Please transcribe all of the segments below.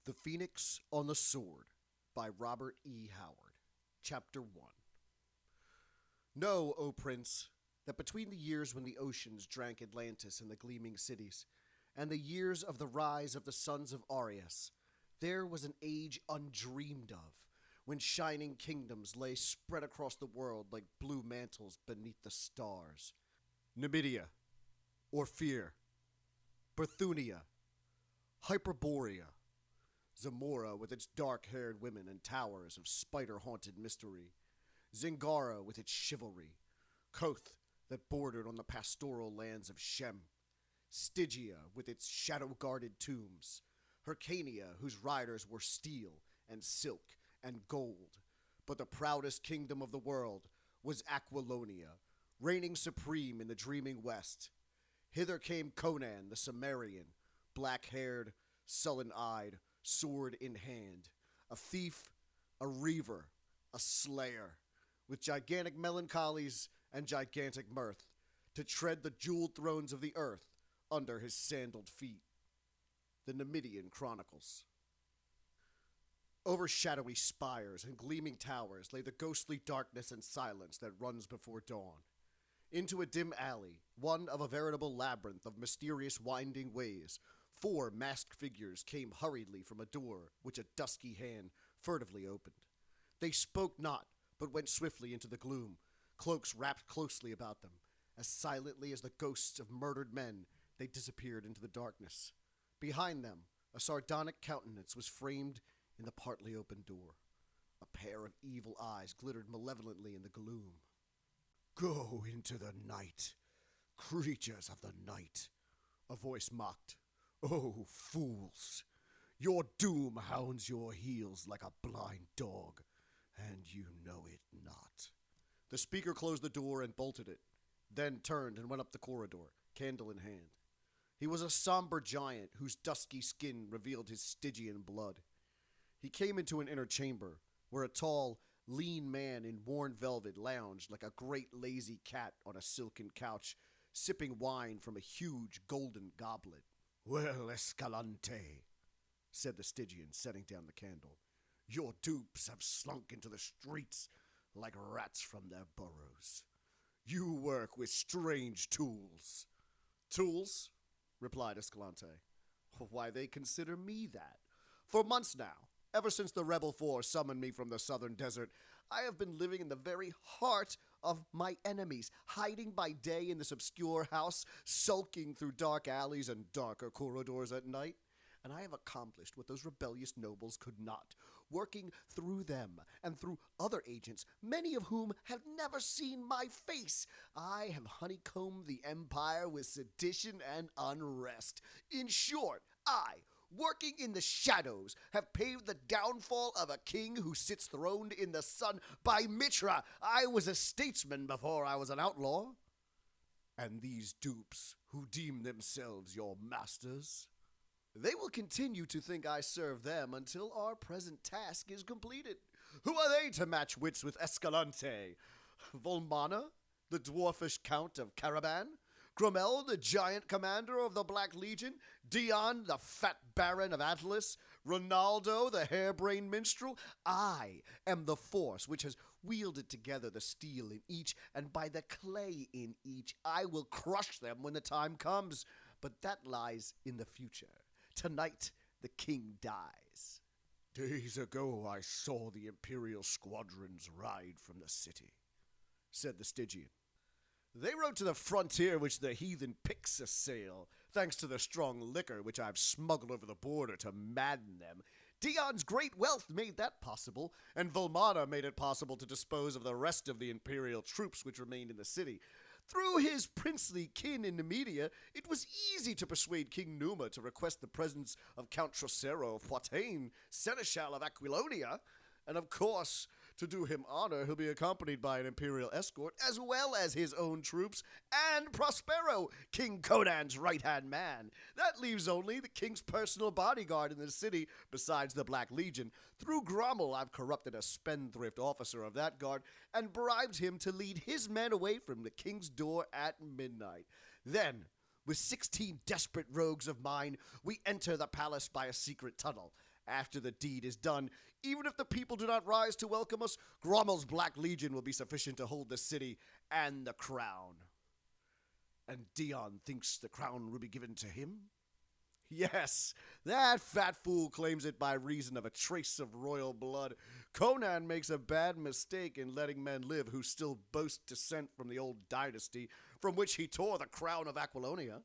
The Phoenix on the Sword by Robert E. Howard. Chapter 1. Know, O Prince, that between the years when the oceans drank Atlantis and the gleaming cities, and the years of the rise of the sons of Arias, there was an age undreamed of, when shining kingdoms lay spread across the world like blue mantles beneath the stars. Numidia, Orpheer, Berthunia, Hyperborea, Zamora with its dark-haired women and towers of spider-haunted mystery, Zingara with its chivalry, Koth that bordered on the pastoral lands of Shem, Stygia with its shadow-guarded tombs, Hyrcania whose riders were steel and silk and gold. But the proudest kingdom of the world was Aquilonia, reigning supreme in the dreaming west. Hither came Conan the Cimmerian, black-haired, sullen-eyed, sword in hand, a thief, a reaver, a slayer, with gigantic melancholies and gigantic mirth, to tread the jeweled thrones of the earth under his sandaled feet. The Numidian Chronicles. Over shadowy spires and gleaming towers lay the ghostly darkness and silence that runs before dawn. Into a dim alley, one of a veritable labyrinth of mysterious winding ways, 4 masked figures came hurriedly from a door which a dusky hand furtively opened. They spoke not, but went swiftly into the gloom, cloaks wrapped closely about them. As silently as the ghosts of murdered men, they disappeared into the darkness. Behind them, a sardonic countenance was framed in the partly open door. A pair of evil eyes glittered malevolently in the gloom. "Go into the night, creatures of the night," a voice mocked. "Oh, fools! Your doom hounds your heels like a blind dog, and you know it not." The speaker closed the door and bolted it, then turned and went up the corridor, candle in hand. He was a somber giant whose dusky skin revealed his Stygian blood. He came into an inner chamber, where a tall, lean man in worn velvet lounged like a great lazy cat on a silken couch, sipping wine from a huge golden goblet. "Well, Escalante," said the Stygian, setting down the candle, "your dupes have slunk into the streets like rats from their burrows. You work with strange tools." "Tools?" replied Escalante. "Why, they consider me that. For months now, ever since the rebel force summoned me from the southern desert, I have been living in the very heart of my enemies, hiding by day in this obscure house, sulking through dark alleys and darker corridors at night. And I have accomplished what those rebellious nobles could not, working through them and through other agents, many of whom have never seen my face. I have honeycombed the empire with sedition and unrest. In short, I, working in the shadows, have paved the downfall of a king who sits throned in the sun. By Mitra, I was a statesman before I was an outlaw." "And these dupes, who deem themselves your masters?" "They will continue to think I serve them until our present task is completed. Who are they to match wits with Escalante? Volmana, the dwarfish count of Caraban? Gromel, the giant commander of the Black Legion? Dion, the fat baron of Atlas? Ronaldo, the harebrained minstrel? I am the force which has wielded together the steel in each, and by the clay in each I will crush them when the time comes. But that lies in the future. Tonight the king dies." "Days ago I saw the imperial squadrons ride from the city," said the Stygian. "They rode to the frontier which the heathen Picts assail, thanks to the strong liquor which I've smuggled over the border to madden them. Dion's great wealth made that possible, and Volmana made it possible to dispose of the rest of the imperial troops which remained in the city. Through his princely kin in Numidia, it was easy to persuade King Numa to request the presence of Count Trocero of Poitain, Seneschal of Aquilonia. And of course, to do him honor, he'll be accompanied by an imperial escort, as well as his own troops, and Prospero, King Conan's right-hand man. That leaves only the king's personal bodyguard in the city, besides the Black Legion. Through Grommel, I've corrupted a spendthrift officer of that guard, and bribed him to lead his men away from the king's door at midnight. Then, with 16 desperate rogues of mine, we enter the palace by a secret tunnel, After the deed is done, even if the people do not rise to welcome us, Grommel's Black Legion will be sufficient to hold the city and the crown. And Dion thinks the crown will be given to him? Yes, that fat fool claims it by reason of a trace of royal blood. Conan makes a bad mistake in letting men live who still boast descent from the old dynasty from which he tore the crown of Aquilonia.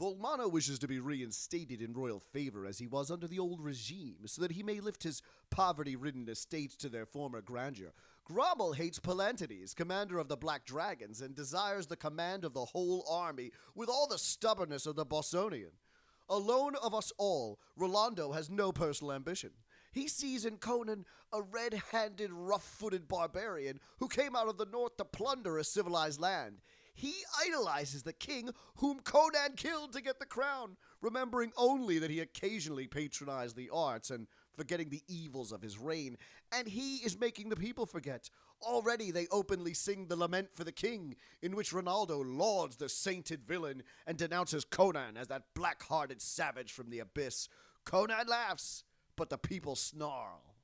Volmano wishes to be reinstated in royal favor as he was under the old regime, so that he may lift his poverty-ridden estates to their former grandeur. Grommel hates Palantides, commander of the Black Dragons, and desires the command of the whole army with all the stubbornness of the Bossonian. Alone of us all, Rolando has no personal ambition. He sees in Conan a red-handed, rough-footed barbarian who came out of the north to plunder a civilized land. He idolizes the king whom Conan killed to get the crown, remembering only that he occasionally patronized the arts and forgetting the evils of his reign. And he is making the people forget. Already they openly sing the Lament for the King, in which Ronaldo lauds the sainted villain and denounces Conan as that black-hearted savage from the abyss. Conan laughs, but the people snarl.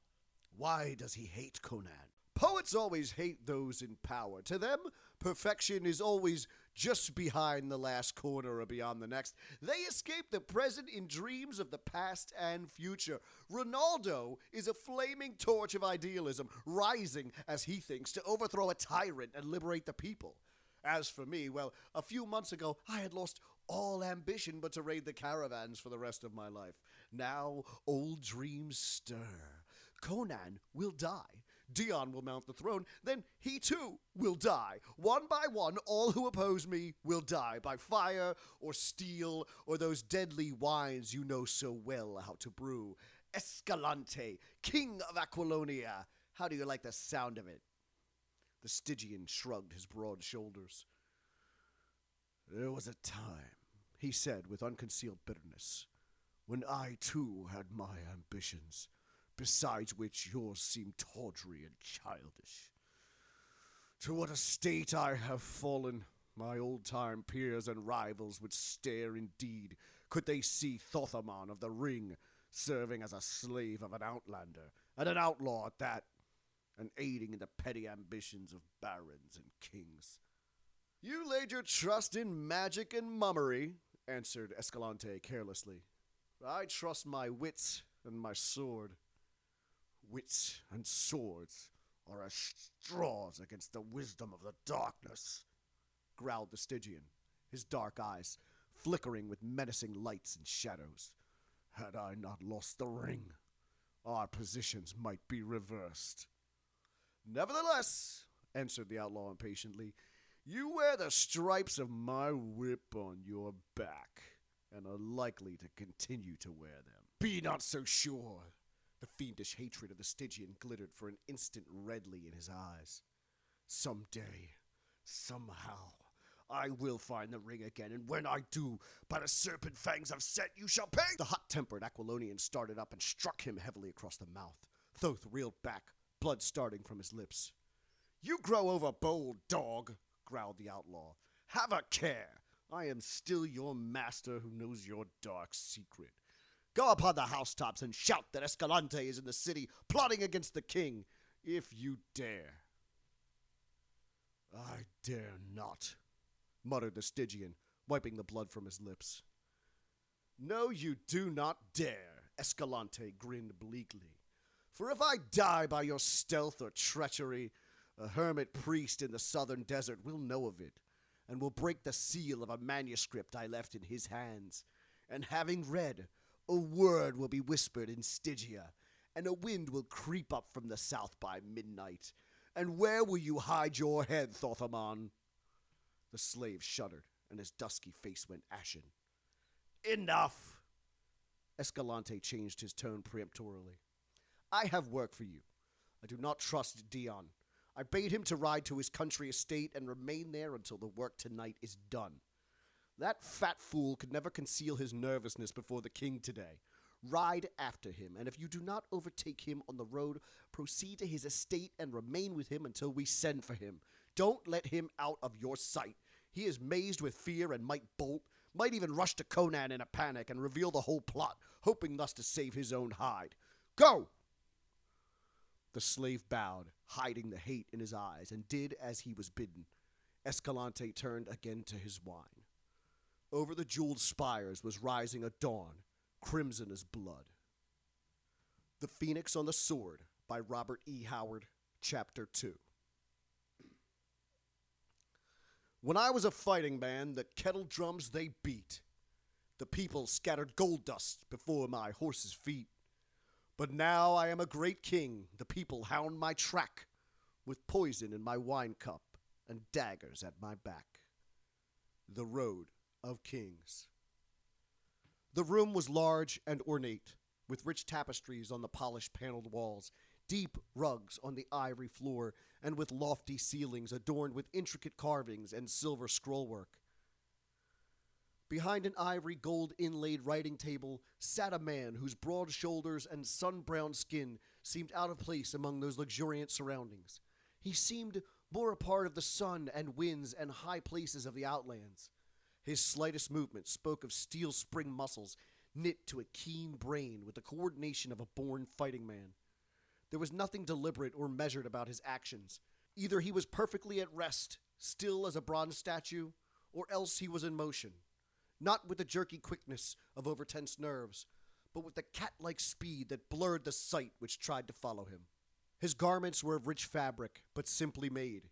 Why does he hate Conan? Poets always hate those in power. To them, perfection is always just behind the last corner or beyond the next. They escape the present in dreams of the past and future. Ronaldo is a flaming torch of idealism, rising, as he thinks, to overthrow a tyrant and liberate the people. As for me, well, a few months ago, I had lost all ambition but to raid the caravans for the rest of my life. Now, old dreams stir. Conan will die. Dion will mount the throne, then he too will die. One by one, all who oppose me will die by fire or steel or those deadly wines you know so well how to brew. Escalante, king of Aquilonia. How do you like the sound of it? The Stygian shrugged his broad shoulders. There was a time, he said with unconcealed bitterness, when I too had my ambitions, besides which yours seem tawdry and childish. To what a state I have fallen! My old-time peers and rivals would stare indeed, could they see Thothamon of the Ring serving as a slave of an outlander, and an outlaw at that, and aiding in the petty ambitions of barons and kings. You laid your trust in magic and mummery, answered Escalante carelessly. I trust my wits and my sword. Wits and swords are as straws against the wisdom of the darkness, growled the Stygian, his dark eyes flickering with menacing lights and shadows. Had I not lost the ring, our positions might be reversed. Nevertheless, answered the outlaw impatiently, you wear the stripes of my whip on your back, and are likely to continue to wear them. Be not so sure. The fiendish hatred of the Stygian glittered for an instant redly in his eyes. Someday, somehow, I will find the ring again, and when I do, by the serpent fangs of Set, you shall pay! The hot-tempered Aquilonian started up and struck him heavily across the mouth. Thoth reeled back, blood starting from his lips. You grow overbold, dog, growled the outlaw. Have a care! I am still your master who knows your dark secret. Go upon the housetops and shout that Escalante is in the city plotting against the king, if you dare. I dare not, muttered the Stygian, wiping the blood from his lips. No, you do not dare, Escalante grinned bleakly. For if I die by your stealth or treachery, a hermit priest in the southern desert will know of it, and will break the seal of a manuscript I left in his hands, and having read, a word will be whispered in Stygia, and a wind will creep up from the south by midnight. And where will you hide your head, Thothamon? The slave shuddered, and his dusky face went ashen. Enough! Escalante changed his tone peremptorily. I have work for you. I do not trust Dion. I bade him to ride to his country estate and remain there until the work tonight is done. That fat fool could never conceal his nervousness before the king today. Ride after him, and if you do not overtake him on the road, proceed to his estate and remain with him until we send for him. Don't let him out of your sight. He is mazed with fear and might bolt. might even rush to Conan in a panic and reveal the whole plot, hoping thus to save his own hide. Go! The slave bowed, hiding the hate in his eyes, and did as he was bidden. Escalante turned again to his wine. Over the jeweled spires was rising a dawn, crimson as blood. The Phoenix on the Sword by Robert E. Howard, Chapter 2. When I was a fighting man, the kettle drums they beat. The people scattered gold dust before my horse's feet. But now I am a great king, the people hound my track, with poison in my wine cup and daggers at my back. The Road of Kings. The room was large and ornate, with rich tapestries on the polished paneled walls, deep rugs on the ivory floor, and with lofty ceilings adorned with intricate carvings and silver scrollwork. Behind an ivory gold inlaid writing table sat a man whose broad shoulders and sun-browned skin seemed out of place among those luxuriant surroundings. He seemed more a part of the sun and winds and high places of the outlands. His slightest movement spoke of steel spring muscles knit to a keen brain with the coordination of a born fighting man. There was nothing deliberate or measured about his actions. Either he was perfectly at rest, still as a bronze statue, or else he was in motion. Not with the jerky quickness of overtense nerves, but with the cat-like speed that blurred the sight which tried to follow him. His garments were of rich fabric, but simply made.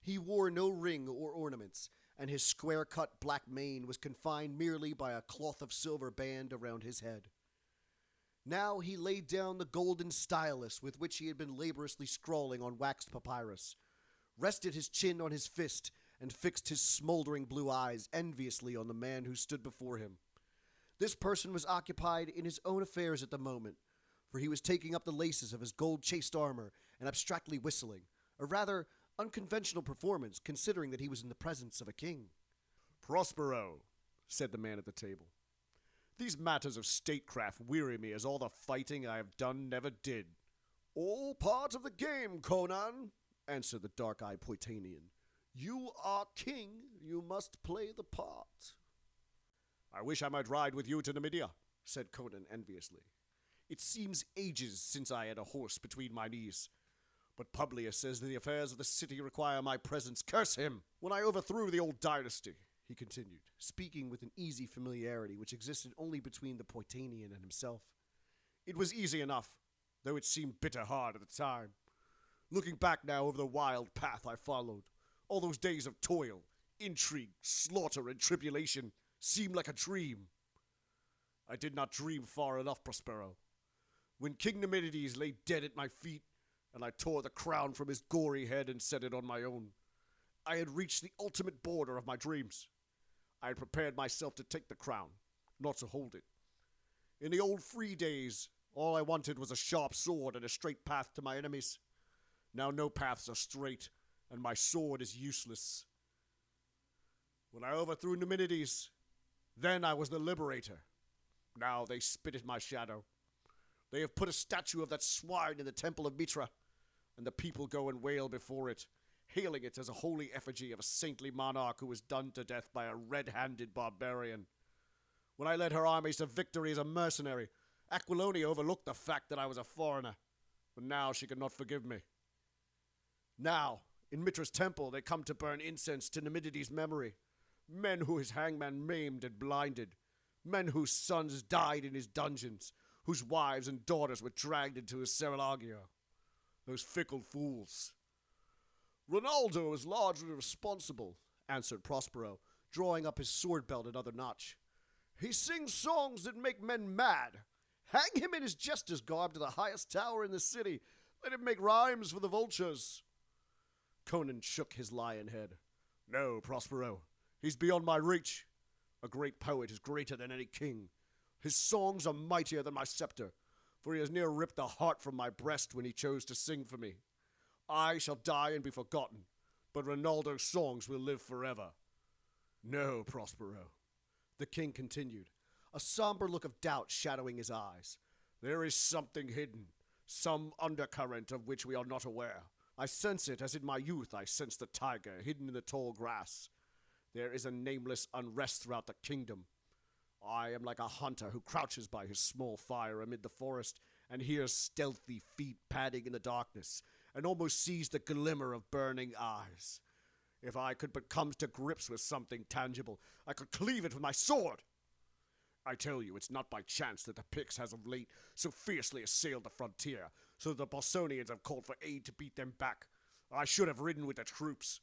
He wore no ring or ornaments, and his square-cut black mane was confined merely by a cloth of silver band around his head. Now he laid down the golden stylus with which he had been laboriously scrawling on waxed papyrus, rested his chin on his fist, and fixed his smoldering blue eyes enviously on the man who stood before him. This person was occupied in his own affairs at the moment, for he was taking up the laces of his gold-chased armor and abstractly whistling, a rather unconventional performance considering that he was in the presence of a king. "Prospero," said the man at the table. "These matters of statecraft weary me as all the fighting I have done never did." "All part of the game, Conan," answered the dark-eyed Poitanian. "You are king, you must play the part." "I wish I might ride with you to Numidia," said Conan enviously. "It seems ages since I had a horse between my knees. But Publius says the affairs of the city require my presence. Curse him! When I overthrew the old dynasty," he continued, speaking with an easy familiarity which existed only between the Poitanian and himself, "it was easy enough, though it seemed bitter hard at the time. Looking back now over the wild path I followed, all those days of toil, intrigue, slaughter, and tribulation seemed like a dream. I did not dream far enough, Prospero. When King Numidides lay dead at my feet, and I tore the crown from his gory head and set it on my own, I had reached the ultimate border of my dreams. I had prepared myself to take the crown, not to hold it. In the old free days, all I wanted was a sharp sword and a straight path to my enemies. Now no paths are straight, and my sword is useless. When I overthrew Numidides, then I was the liberator. Now they spit at my shadow. They have put a statue of that swine in the temple of Mitra, and the people go and wail before it, hailing it as a holy effigy of a saintly monarch who was done to death by a red-handed barbarian. When I led her armies to victory as a mercenary, Aquilonia overlooked the fact that I was a foreigner, but now she could not forgive me. Now, in Mitra's temple, they come to burn incense to Numidides' memory, men who his hangman maimed and blinded, men whose sons died in his dungeons, whose wives and daughters were dragged into his serraglio. Those fickle fools. Ronaldo is largely responsible, answered Prospero, drawing up his sword belt another notch. He sings songs that make men mad. Hang him in his jester's garb to the highest tower in the city. Let him make rhymes for the vultures. Conan shook his lion head. No, Prospero. He's beyond my reach. A great poet is greater than any king. His songs are mightier than my scepter, for he has near ripped the heart from my breast when he chose to sing for me. I shall die and be forgotten, but Ronaldo's songs will live forever. No, Prospero, the king continued, a somber look of doubt shadowing his eyes. There is something hidden, some undercurrent of which we are not aware. I sense it as in my youth I sensed the tiger hidden in the tall grass. There is a nameless unrest throughout the kingdom. I am like a hunter who crouches by his small fire amid the forest and hears stealthy feet padding in the darkness and almost sees the glimmer of burning eyes. If I could but come to grips with something tangible, I could cleave it with my sword. I tell you, it's not by chance that the Picts has of late so fiercely assailed the frontier, so that the Bosonians have called for aid to beat them back. I should have ridden with the troops.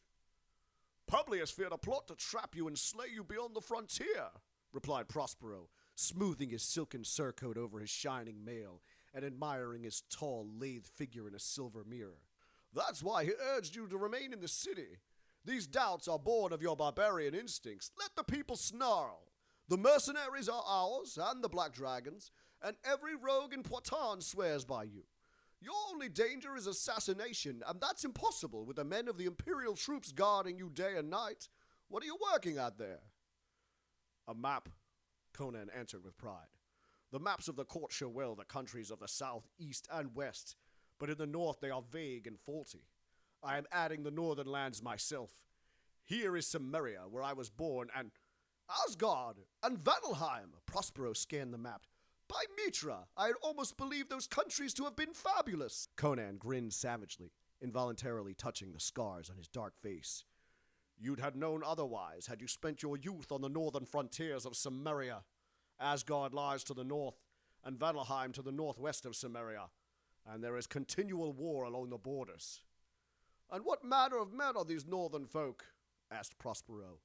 Publius feared a plot to trap you and slay you beyond the frontier, replied Prospero, smoothing his silken surcoat over his shining mail and admiring his tall, lithe figure in a silver mirror. That's why he urged you to remain in the city. These doubts are born of your barbarian instincts. Let the people snarl. The mercenaries are ours, and the Black Dragons, and every rogue in Poitin swears by you. Your only danger is assassination, and that's impossible with the men of the Imperial troops guarding you day and night. What are you working at there? A map, Conan answered with pride. The maps of the court show well the countries of the south, east, and west, but in the north they are vague and faulty. I am adding the northern lands myself. Here is Cimmeria, where I was born, and Asgard, and Vanelheim. Prospero scanned the map. By Mitra, I had almost believed those countries to have been fabulous. Conan grinned savagely, involuntarily touching the scars on his dark face. You'd have known otherwise had you spent your youth on the northern frontiers of Cimmeria. Asgard lies to the north, and Vanelheim to the northwest of Cimmeria, and there is continual war along the borders. And what manner of men are these northern folk? Asked Prospero.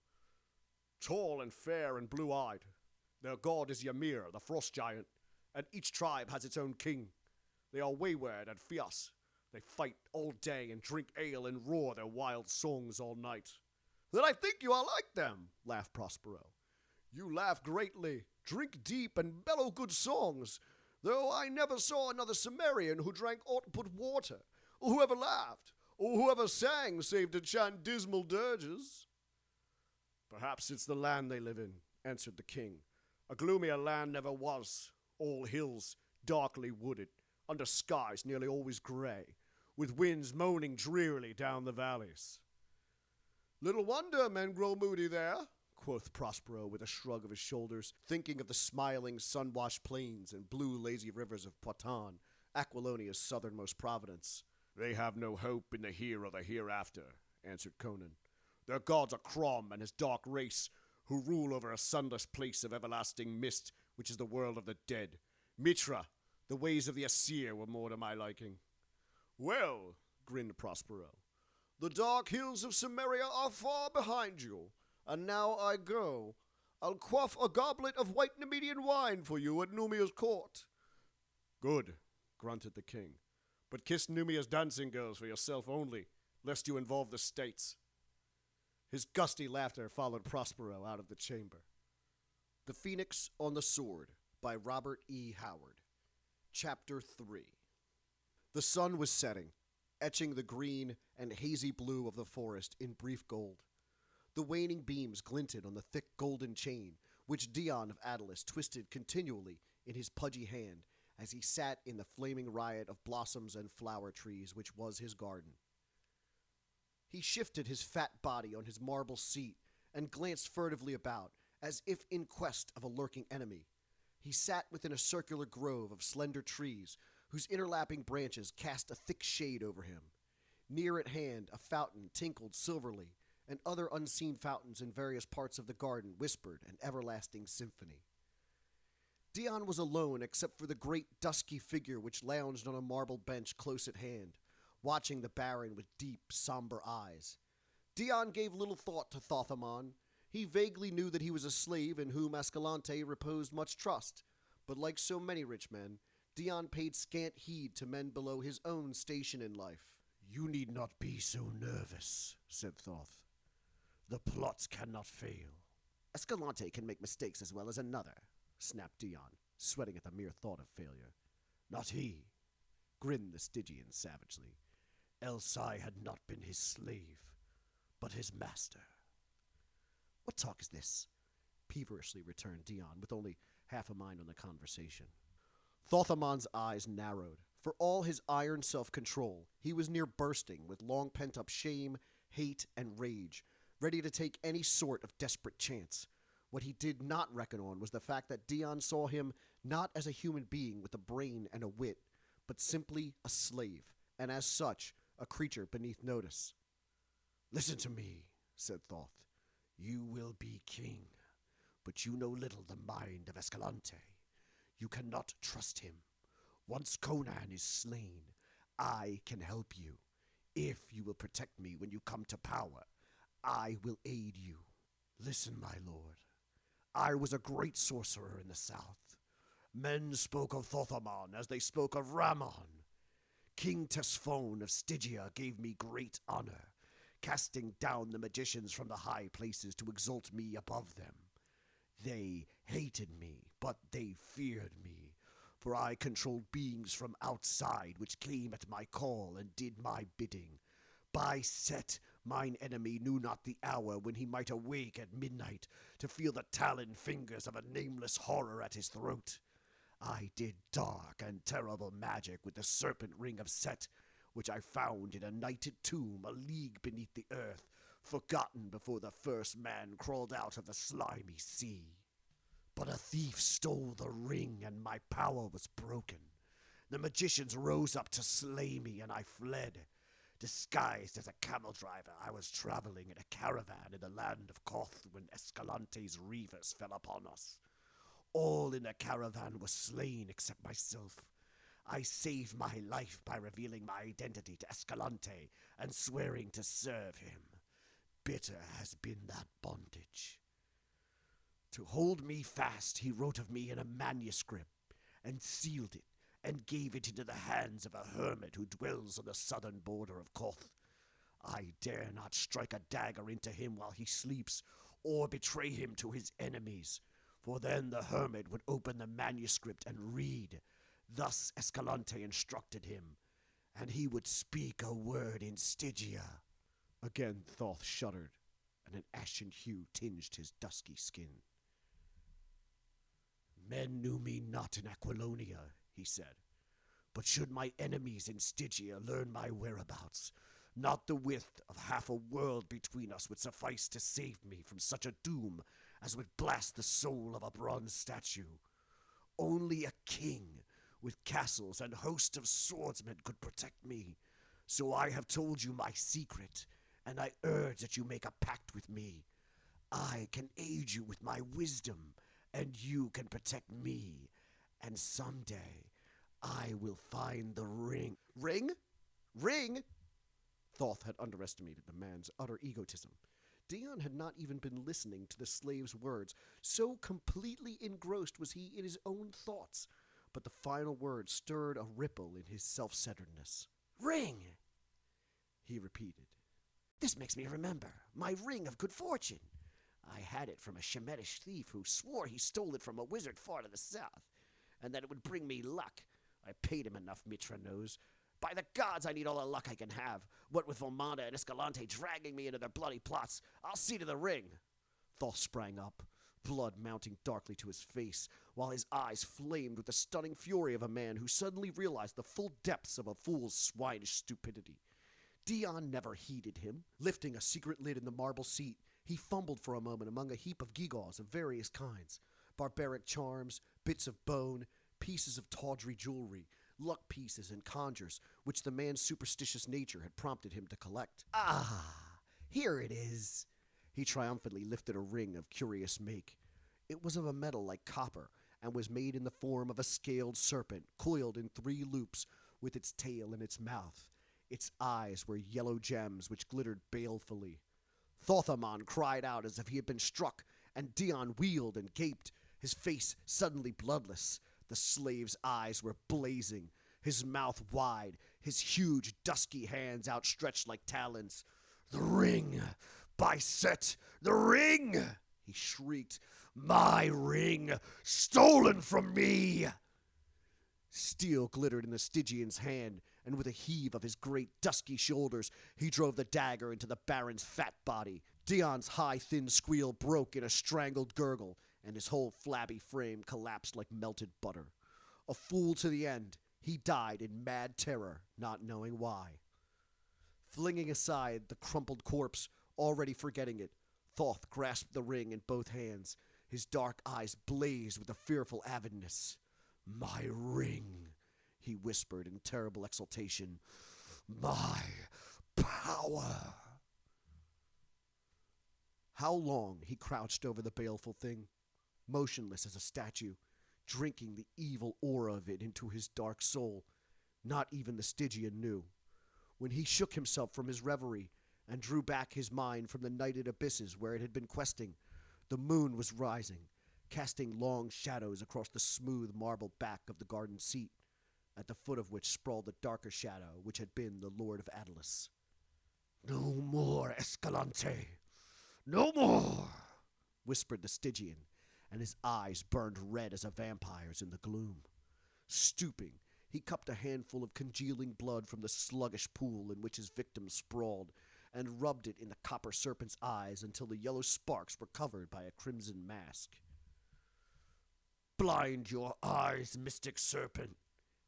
Tall and fair and blue-eyed. Their god is Ymir, the frost giant, and each tribe has its own king. They are wayward and fierce. They fight all day and drink ale and roar their wild songs all night. Then I think you are like them, laughed Prospero. You laugh greatly, drink deep, and bellow good songs, though I never saw another Cimmerian who drank aught but water, or who ever laughed, or who ever sang save to chant dismal dirges. Perhaps it's the land they live in, answered the king. A gloomier land never was, all hills, darkly wooded, under skies nearly always grey, with winds moaning drearily down the valleys. Little wonder men grow moody there, quoth Prospero with a shrug of his shoulders, thinking of the smiling, sun-washed plains and blue, lazy rivers of Poitin, Aquilonia's southernmost province. They have no hope in the here or the hereafter, answered Conan. Their gods are Crom and his dark race, who rule over a sunless place of everlasting mist, which is the world of the dead. Mitra, the ways of the Aesir were more to my liking. Well, grinned Prospero, the dark hills of Cimmeria are far behind you, and now I go. I'll quaff a goblet of white Nemedian wine for you at Numia's court. Good, grunted the king, but kiss Numia's dancing girls for yourself only, lest you involve the states. His gusty laughter followed Prospero out of the chamber. The Phoenix on the Sword by Robert E. Howard. Chapter 3. The sun was setting, etching the green and hazy blue of the forest in brief gold. The waning beams glinted on the thick golden chain, which Dion of Attalus twisted continually in his pudgy hand as he sat in the flaming riot of blossoms and flower trees which was his garden. He shifted his fat body on his marble seat and glanced furtively about, as if in quest of a lurking enemy. He sat within a circular grove of slender trees, whose interlapping branches cast a thick shade over him. Near at hand, a fountain tinkled silverly, and other unseen fountains in various parts of the garden whispered an everlasting symphony. Dion was alone except for the great dusky figure which lounged on a marble bench close at hand, watching the Baron with deep, somber eyes. Dion gave little thought to Thothamon. He vaguely knew that he was a slave in whom Escalante reposed much trust, but like so many rich men, Dion paid scant heed to men below his own station in life. You need not be so nervous, said Thoth. The plots cannot fail. Escalante can make mistakes as well as another, snapped Dion, sweating at the mere thought of failure. Not he, grinned the Stygian savagely. Else I had not been his slave, but his master. What talk is this? Peevirishly returned Dion, with only half a mind on the conversation. Thothamon's eyes narrowed. For all his iron self-control, he was near bursting with long pent-up shame, hate, and rage, ready to take any sort of desperate chance. What he did not reckon on was the fact that Dion saw him not as a human being with a brain and a wit, but simply a slave, and as such, a creature beneath notice. "Listen to me," said Thoth. "You will be king, but you know little the mind of Escalante. You cannot trust him. Once Conan is slain, I can help you. If you will protect me when you come to power, I will aid you. Listen, my lord. I was a great sorcerer in the south. Men spoke of Thothamon as they spoke of Ramon. King Tesphone of Stygia gave me great honor, casting down the magicians from the high places to exalt me above them. They hated me, but they feared me, for I controlled beings from outside which came at my call and did my bidding. By Set, mine enemy knew not the hour when he might awake at midnight to feel the taloned fingers of a nameless horror at his throat. I did dark and terrible magic with the serpent ring of Set, which I found in a nighted tomb a league beneath the earth, forgotten before the first man crawled out of the slimy sea. But a thief stole the ring, and my power was broken. The magicians rose up to slay me, and I fled. Disguised as a camel driver, I was traveling in a caravan in the land of Koth when Escalante's reavers fell upon us. All in the caravan were slain except myself. I saved my life by revealing my identity to Escalante and swearing to serve him. Bitter has been that bondage. To hold me fast, he wrote of me in a manuscript and sealed it and gave it into the hands of a hermit who dwells on the southern border of Koth. I dare not strike a dagger into him while he sleeps or betray him to his enemies, for then the hermit would open the manuscript and read. Thus Escalante instructed him, and he would speak a word in Stygia. Again Thoth shuddered, and an ashen hue tinged his dusky skin. Men knew me not in Aquilonia, he said, but should my enemies in Stygia learn my whereabouts, not the width of half a world between us would suffice to save me from such a doom as would blast the soul of a bronze statue. Only a king with castles and host of swordsmen could protect me. So I have told you my secret, and I urge that you make a pact with me. I can aid you with my wisdom, and you can protect me. And someday, I will find the ring. Ring? Ring? Thoth had underestimated the man's utter egotism. Dion had not even been listening to the slave's words, so completely engrossed was he in his own thoughts. But the final word stirred a ripple in his self-centeredness. Ring! He repeated. This makes me remember my ring of good fortune. I had it from a Shemetish thief who swore he stole it from a wizard far to the south, and that it would bring me luck. I paid him enough, Mitra knows. By the gods, I need all the luck I can have. What with Volmanda and Escalante dragging me into their bloody plots, I'll see to the ring. Thoth sprang up, blood mounting darkly to his face, while his eyes flamed with the stunning fury of a man who suddenly realized the full depths of a fool's swinish stupidity. Dion never heeded him. Lifting a secret lid in the marble seat, he fumbled for a moment among a heap of gewgaws of various kinds. Barbaric charms, bits of bone, pieces of tawdry jewelry, luck pieces and conjures, which the man's superstitious nature had prompted him to collect. Ah, here it is. He triumphantly lifted a ring of curious make. It was of a metal like copper, and was made in the form of a scaled serpent, coiled in 3 loops, with its tail in its mouth. Its eyes were yellow gems which glittered balefully. Thothamon cried out as if he had been struck, and Dion wheeled and gaped, his face suddenly bloodless. The slave's eyes were blazing, his mouth wide, his huge, dusky hands outstretched like talons. The ring! By Set, the ring! He shrieked. My ring! Stolen from me! Steel glittered in the Stygian's hand, and with a heave of his great dusky shoulders, he drove the dagger into the Baron's fat body. Dion's high, thin squeal broke in a strangled gurgle, and his whole flabby frame collapsed like melted butter. A fool to the end, he died in mad terror, not knowing why. Flinging aside the crumpled corpse, Already forgetting it, Thoth grasped the ring in both hands. His dark eyes blazed with a fearful avidness. "My ring," he whispered in terrible exultation. "My power." How long he crouched over the baleful thing, motionless as a statue, drinking the evil aura of it into his dark soul, not even the Stygian knew. When he shook himself from his reverie and drew back his mind from the nighted abysses where it had been questing, the moon was rising, casting long shadows across the smooth marble back of the garden seat, at the foot of which sprawled the darker shadow which had been the Lord of Atlas. "No more, Escalante! No more!" whispered the Stygian, and his eyes burned red as a vampire's in the gloom. Stooping, he cupped a handful of congealing blood from the sluggish pool in which his victim sprawled, and rubbed it in the copper serpent's eyes until the yellow sparks were covered by a crimson mask. "Blind your eyes, mystic serpent,"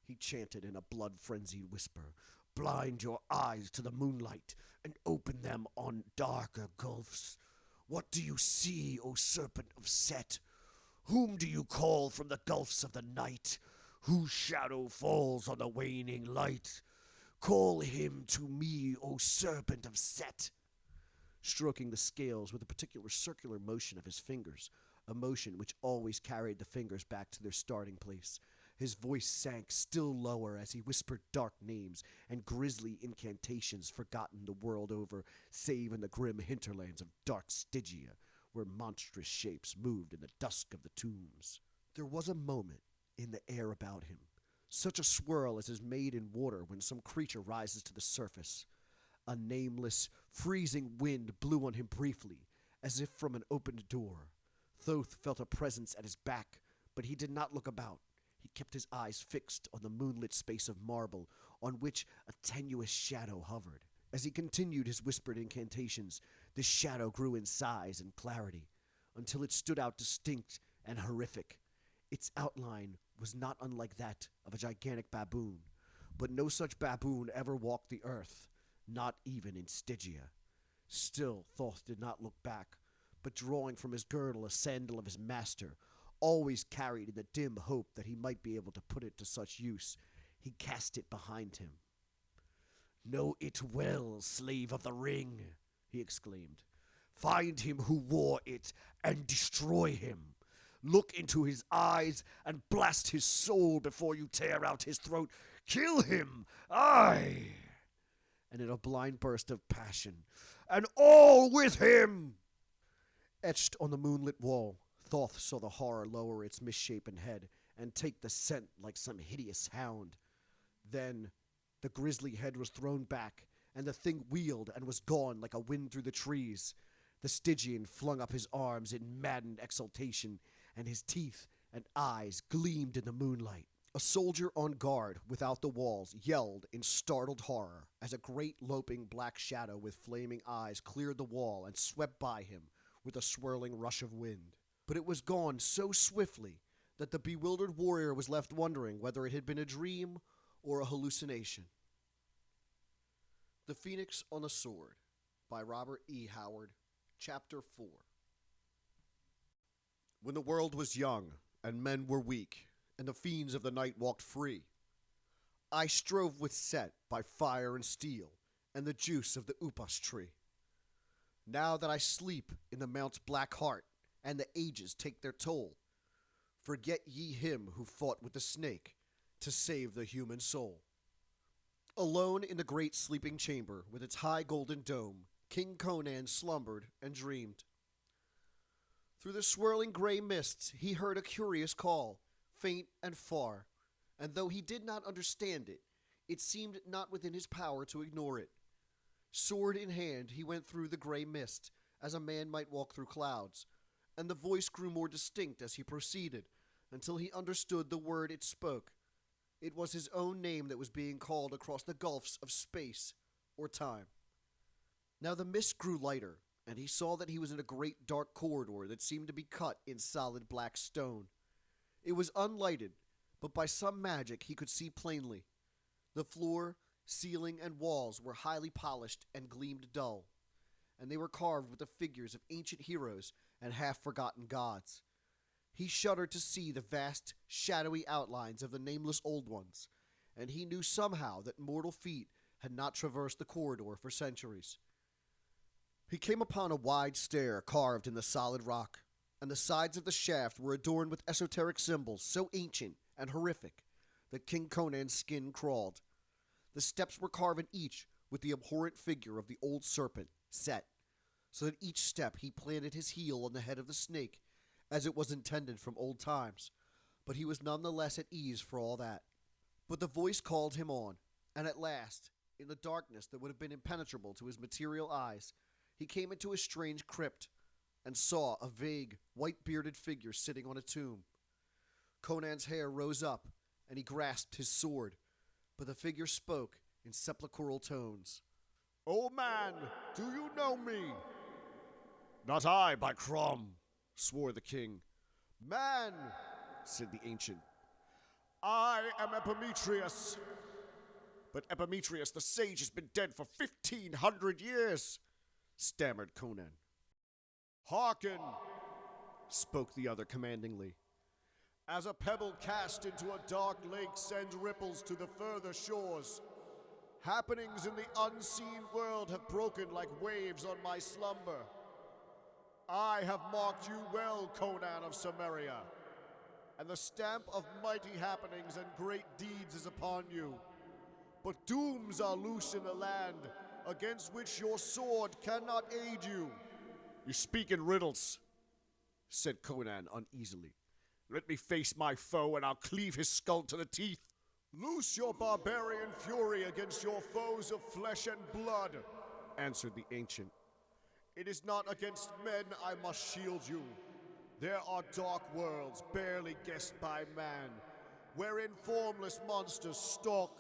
he chanted in a blood-frenzied whisper. "Blind your eyes to the moonlight, and open them on darker gulfs. What do you see, O serpent of Set? Whom do you call from the gulfs of the night? Whose shadow falls on the waning light? Call him to me, O serpent of Set." Stroking the scales with a particular circular motion of his fingers, a motion which always carried the fingers back to their starting place, his voice sank still lower as he whispered dark names and grisly incantations forgotten the world over, save in the grim hinterlands of dark Stygia, where monstrous shapes moved in the dusk of the tombs. There was a moment in the air about him, such a swirl as is made in water when some creature rises to the surface. A nameless, freezing wind blew on him briefly, as if from an opened door. Thoth felt a presence at his back, but he did not look about. He kept his eyes fixed on the moonlit space of marble, on which a tenuous shadow hovered. As he continued his whispered incantations, the shadow grew in size and clarity, until it stood out distinct and horrific. Its outline was not unlike that of a gigantic baboon, but no such baboon ever walked the earth, not even in Stygia. Still, Thoth did not look back, but drawing from his girdle a sandal of his master, always carried in the dim hope that he might be able to put it to such use, he cast it behind him. "Know it well, slave of the ring," he exclaimed. "Find him who wore it and destroy him. Look into his eyes and blast his soul before you tear out his throat. Kill him! Aye!" And in a blind burst of passion, "And all with him!" Etched on the moonlit wall, Thoth saw the horror lower its misshapen head and take the scent like some hideous hound. Then the grisly head was thrown back, and the thing wheeled and was gone like a wind through the trees. The Stygian flung up his arms in maddened exultation, and his teeth and eyes gleamed in the moonlight. A soldier on guard without the walls yelled in startled horror as a great loping black shadow with flaming eyes cleared the wall and swept by him with a swirling rush of wind. But it was gone so swiftly that the bewildered warrior was left wondering whether it had been a dream or a hallucination. The Phoenix on the Sword by Robert E. Howard, Chapter 4. When the world was young, and men were weak, and the fiends of the night walked free, I strove with Set by fire and steel, and the juice of the upas tree. Now that I sleep in the mount's black heart, and the ages take their toll, forget ye him who fought with the snake to save the human soul. Alone in the great sleeping chamber with its high golden dome, King Conan slumbered and dreamed. Through the swirling gray mists he heard a curious call, faint and far, and though he did not understand it, it seemed not within his power to ignore it. Sword in hand he went through the gray mist, as a man might walk through clouds, and the voice grew more distinct as he proceeded, until he understood the word it spoke. It was his own name that was being called across the gulfs of space or time. Now the mist grew lighter, and he saw that he was in a great dark corridor that seemed to be cut in solid black stone. It was unlighted, but by some magic he could see plainly. The floor, ceiling, and walls were highly polished and gleamed dull, and they were carved with the figures of ancient heroes and half-forgotten gods. He shuddered to see the vast, shadowy outlines of the nameless Old Ones, and he knew somehow that mortal feet had not traversed the corridor for centuries. He came upon a wide stair carved in the solid rock, and the sides of the shaft were adorned with esoteric symbols so ancient and horrific that King Conan's skin crawled. The steps were carven each with the abhorrent figure of the old serpent set, so that each step he planted his heel on the head of the snake, as it was intended from old times, but he was none the less at ease for all that. But the voice called him on, and at last, in the darkness that would have been impenetrable to his material eyes, he came into a strange crypt, and saw a vague, white-bearded figure sitting on a tomb. Conan's hair rose up, and he grasped his sword, but the figure spoke in sepulchral tones. "Old man, do you know me?" "Not I, by Crom," swore the king. "Man," said the ancient. "I am Epimetheus." "But Epimetheus the sage has been dead for 1,500 years," stammered Conan. "Hearken," spoke the other commandingly. "As a pebble cast into a dark lake sends ripples to the further shores, happenings in the unseen world have broken like waves on my slumber. I have marked you well, Conan of Cimmeria, and the stamp of mighty happenings and great deeds is upon you. But dooms are loose in the land, against which your sword cannot aid you." "You speak in riddles," said Conan uneasily. "Let me face my foe, and I'll cleave his skull to the teeth." "Loose your barbarian fury against your foes of flesh and blood," answered the ancient. "It is not against men I must shield you. There are dark worlds barely guessed by man, wherein formless monsters stalk,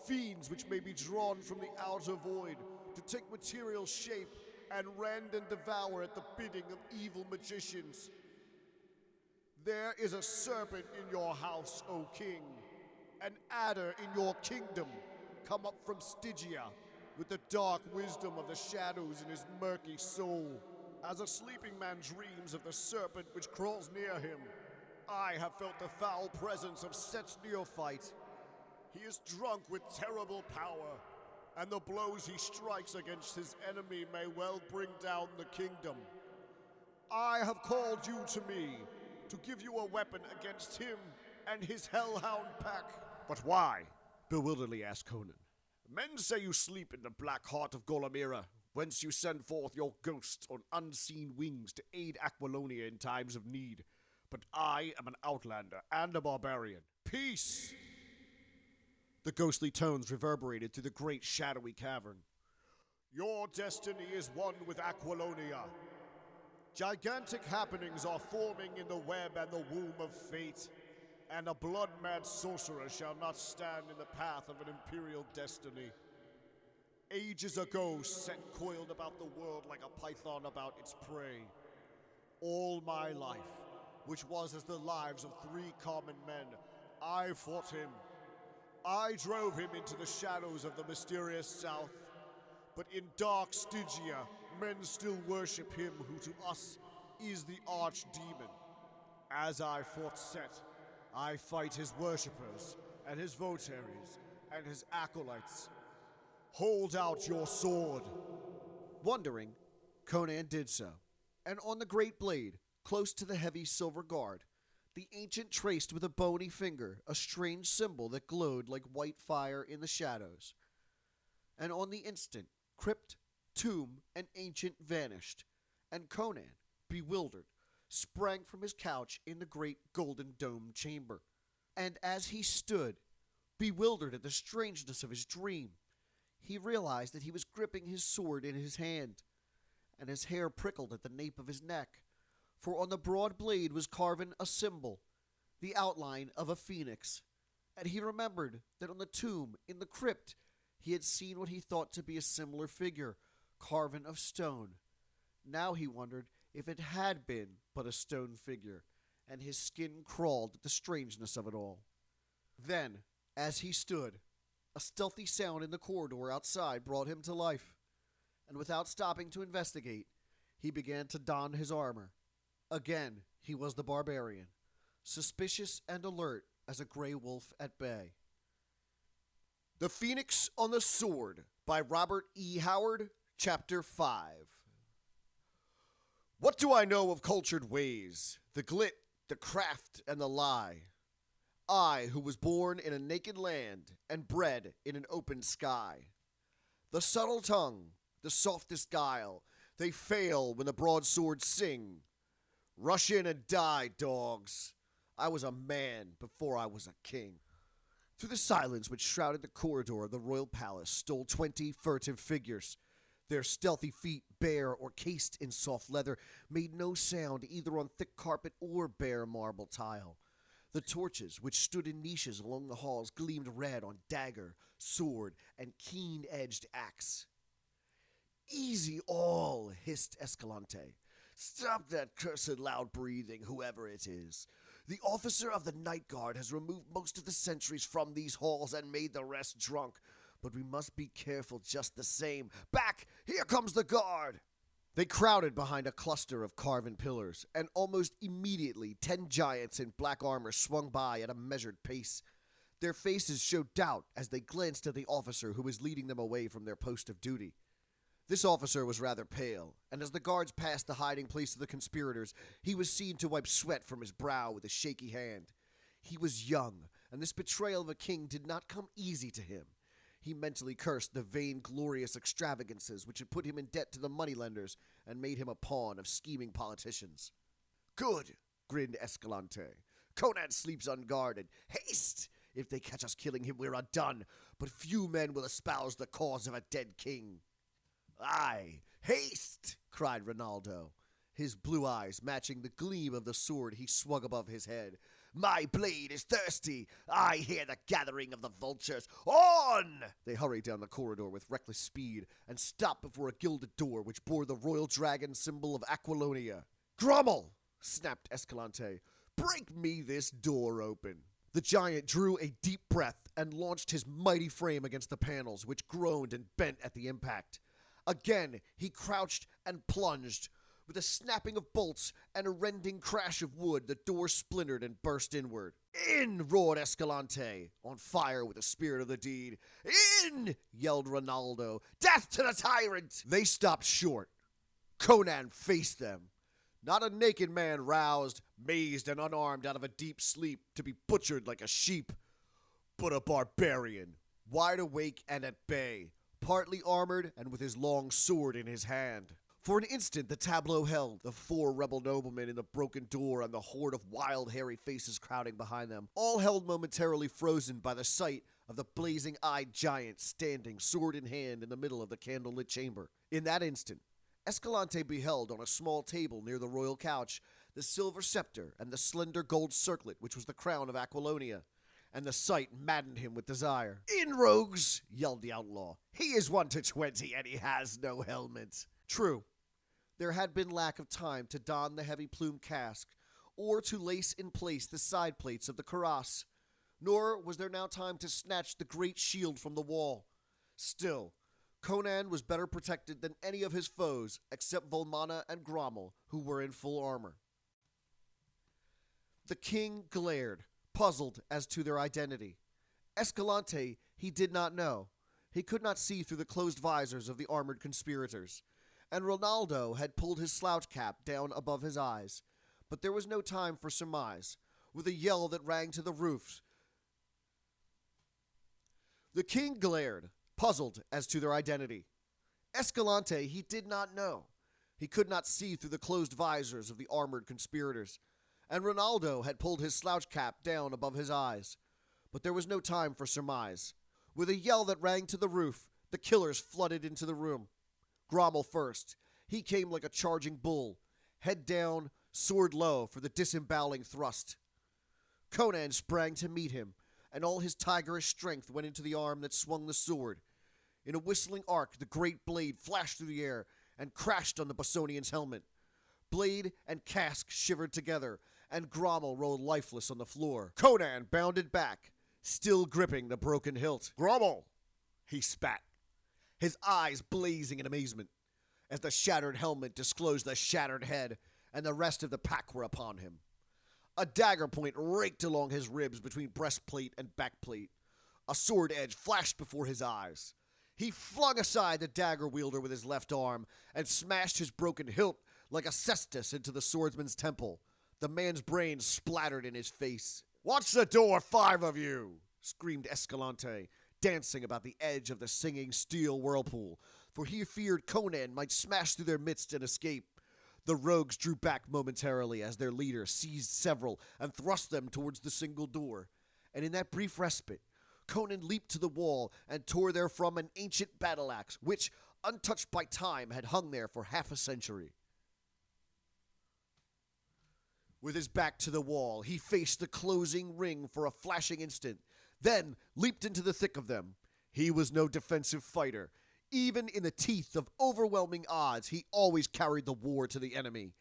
fiends which may be drawn from the outer void to take material shape and rend and devour at the bidding of evil magicians. There is a serpent in your house, O king, an adder in your kingdom, come up from Stygia, with the dark wisdom of the shadows in his murky soul. As a sleeping man dreams of the serpent which crawls near him, I have felt the foul presence of Set's neophyte. He is drunk with terrible power, and the blows he strikes against his enemy may well bring down the kingdom. I have called you to me to give you a weapon against him and his hellhound pack." "But why?" bewilderedly asked Conan. "Men say you sleep in the black heart of Golamira, whence you send forth your ghosts on unseen wings to aid Aquilonia in times of need. But I am an outlander and a barbarian. Peace!" The ghostly tones reverberated through the great shadowy cavern. "Your destiny is one with Aquilonia. Gigantic happenings are forming in the web and the womb of fate, and a blood-mad sorcerer shall not stand in the path of an imperial destiny. Ages ago, Set coiled about the world like a python about its prey. All my life, which was as the lives of 3 common men, I fought him. I drove him into the shadows of the mysterious south. But in dark Stygia, men still worship him who to us is the archdemon. As I fought Set, I fight his worshippers, and his votaries, and his acolytes. Hold out your sword." Wondering, Conan did so, and on the great blade, close to the heavy silver guard, the ancient traced with a bony finger a strange symbol that glowed like white fire in the shadows. And on the instant, crypt, tomb, and ancient vanished, and Conan, bewildered, sprang from his couch in the great golden domed chamber. And as he stood, bewildered at the strangeness of his dream, he realized that he was gripping his sword in his hand, and his hair prickled at the nape of his neck, for on the broad blade was carven a symbol, the outline of a phoenix, and he remembered that on the tomb in the crypt he had seen what he thought to be a similar figure, carven of stone. Now he wondered if it had been but a stone figure, and his skin crawled at the strangeness of it all. Then, as he stood, a stealthy sound in the corridor outside brought him to life, and without stopping to investigate, he began to don his armor. Again, he was the barbarian, suspicious and alert as a gray wolf at bay. The Phoenix on the Sword by Robert E. Howard, Chapter 5. What do I know of cultured ways, the glit, the craft, and the lie? I, who was born in a naked land and bred in an open sky. The subtle tongue, the softest guile, they fail when the broadswords sing. Rush in and die, dogs. I was a man before I was a king. Through the silence which shrouded the corridor of the royal palace stole 20 furtive figures. Their stealthy feet, bare or cased in soft leather, made no sound either on thick carpet or bare marble tile. The torches, which stood in niches along the halls, gleamed red on dagger, sword, and keen-edged axe. "Easy all," hissed Escalante. "Stop that cursed loud breathing, whoever it is. The officer of the night guard has removed most of the sentries from these halls and made the rest drunk. But we must be careful just the same. Back! Here comes the guard!" They crowded behind a cluster of carven pillars, and almost immediately 10 giants in black armor swung by at a measured pace. Their faces showed doubt as they glanced at the officer who was leading them away from their post of duty. This officer was rather pale, and as the guards passed the hiding place of the conspirators, he was seen to wipe sweat from his brow with a shaky hand. He was young, and this betrayal of a king did not come easy to him. He mentally cursed the vain-glorious extravagances which had put him in debt to the moneylenders and made him a pawn of scheming politicians. "Good," grinned Escalante. "Conan sleeps unguarded. Haste! If they catch us killing him, we're undone, but few men will espouse the cause of a dead king." "Aye, haste!" cried Ronaldo, his blue eyes matching the gleam of the sword he swung above his head. "My blade is thirsty. I hear the gathering of the vultures. On!" They hurried down the corridor with reckless speed and stopped before a gilded door which bore the royal dragon symbol of Aquilonia. "Grummel!" snapped Escalante. "Break me this door open." The giant drew a deep breath and launched his mighty frame against the panels, which groaned and bent at the impact. Again, he crouched and plunged. With a snapping of bolts and a rending crash of wood, the door splintered and burst inward. "In!" roared Escalante, on fire with the spirit of the deed. "In!" yelled Ronaldo. "Death to the tyrant!" They stopped short. Conan faced them. Not a naked man roused, mazed, and unarmed out of a deep sleep to be butchered like a sheep, but a barbarian, wide awake and at bay, partly armored and with his long sword in his hand. For an instant the tableau held, the 4 rebel noblemen in the broken door and the horde of wild, hairy faces crowding behind them, all held momentarily frozen by the sight of the blazing-eyed giant standing, sword in hand, in the middle of the candlelit chamber. In that instant, Escalante beheld on a small table near the royal couch the silver scepter and the slender gold circlet which was the crown of Aquilonia, and the sight maddened him with desire. "In, rogues!" yelled the outlaw. "He is 1 to 20, and he has no helmet." True. There had been lack of time to don the heavy plumed casque, or to lace in place the side plates of the cuirass, nor was there now time to snatch the great shield from the wall. Still, Conan was better protected than any of his foes, except Volmana and Grommel, who were in full armor. The king glared, puzzled as to their identity. Escalante he did not know. He could not see through the closed visors of the armored conspirators, and Ronaldo had pulled his slouch cap down above his eyes. But there was no time for surmise. With a yell that rang to the roofs, the king glared, puzzled as to their identity. Escalante he did not know. He could not see through the closed visors of the armored conspirators, and Ronaldo had pulled his slouch cap down above his eyes. But there was no time for surmise. With a yell that rang to the roof, the killers flooded into the room. Grommel first. He came like a charging bull, head down, sword low for the disemboweling thrust. Conan sprang to meet him, and all his tigerish strength went into the arm that swung the sword. In a whistling arc, the great blade flashed through the air and crashed on the Bosonian's helmet. Blade and casque shivered together, and Grommel rolled lifeless on the floor. Conan bounded back, still gripping the broken hilt. "Grommel!" he spat, his eyes blazing in amazement. as the shattered helmet disclosed the shattered head, and the rest of the pack were upon him. A dagger point raked along his ribs between breastplate and backplate. A sword edge flashed before his eyes. He flung aside the dagger wielder with his left arm and smashed his broken hilt like a cestus into the swordsman's temple. The man's brains splattered in his face. "Watch the door, 5 of you!" screamed Escalante, dancing about the edge of the singing steel whirlpool, for he feared Conan might smash through their midst and escape. The rogues drew back momentarily as their leader seized several and thrust them towards the single door. And in that brief respite, Conan leaped to the wall and tore therefrom an ancient battle axe, which, untouched by time, had hung there for half a century. With his back to the wall, he faced the closing ring for a flashing instant, then leaped into the thick of them. He was no defensive fighter. Even in the teeth of overwhelming odds, he always carried the war to the enemy.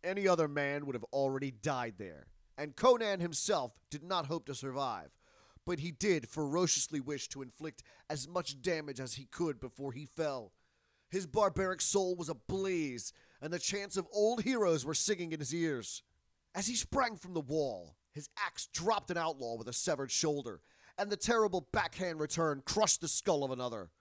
Any other man would have already died there, and Conan himself did not hope to survive, but he did ferociously wish to inflict as much damage as he could before he fell. His barbaric soul was ablaze, and the chants of old heroes were singing in his ears. As he sprang from the wall, his axe dropped an outlaw with a severed shoulder, and the terrible backhand return crushed the skull of another.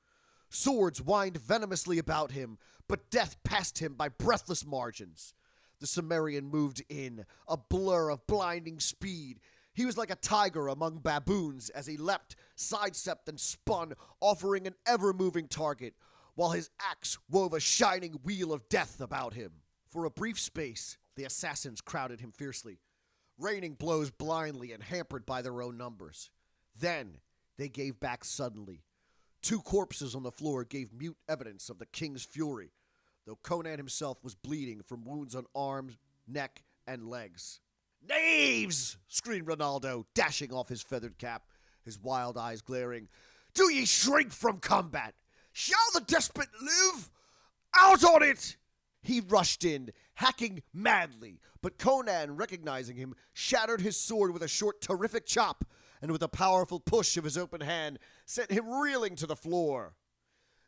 Swords whined venomously about him, but death passed him by breathless margins. The Cimmerian moved in, a blur of blinding speed. He was like a tiger among baboons as he leapt, sidestepped, and spun, offering an ever-moving target, while his axe wove a shining wheel of death about him. For a brief space, the assassins crowded him fiercely, raining blows blindly and hampered by their own numbers. Then they gave back suddenly. 2 corpses on the floor gave mute evidence of the king's fury, though Conan himself was bleeding from wounds on arms, neck, and legs. "Knaves!" screamed Ronaldo, dashing off his feathered cap, his wild eyes glaring. "Do ye shrink from combat? Shall the despot live? Out on it!" He rushed in, hacking madly, but Conan, recognizing him, shattered his sword with a short, terrific chop, and with a powerful push of his open hand, sent him reeling to the floor.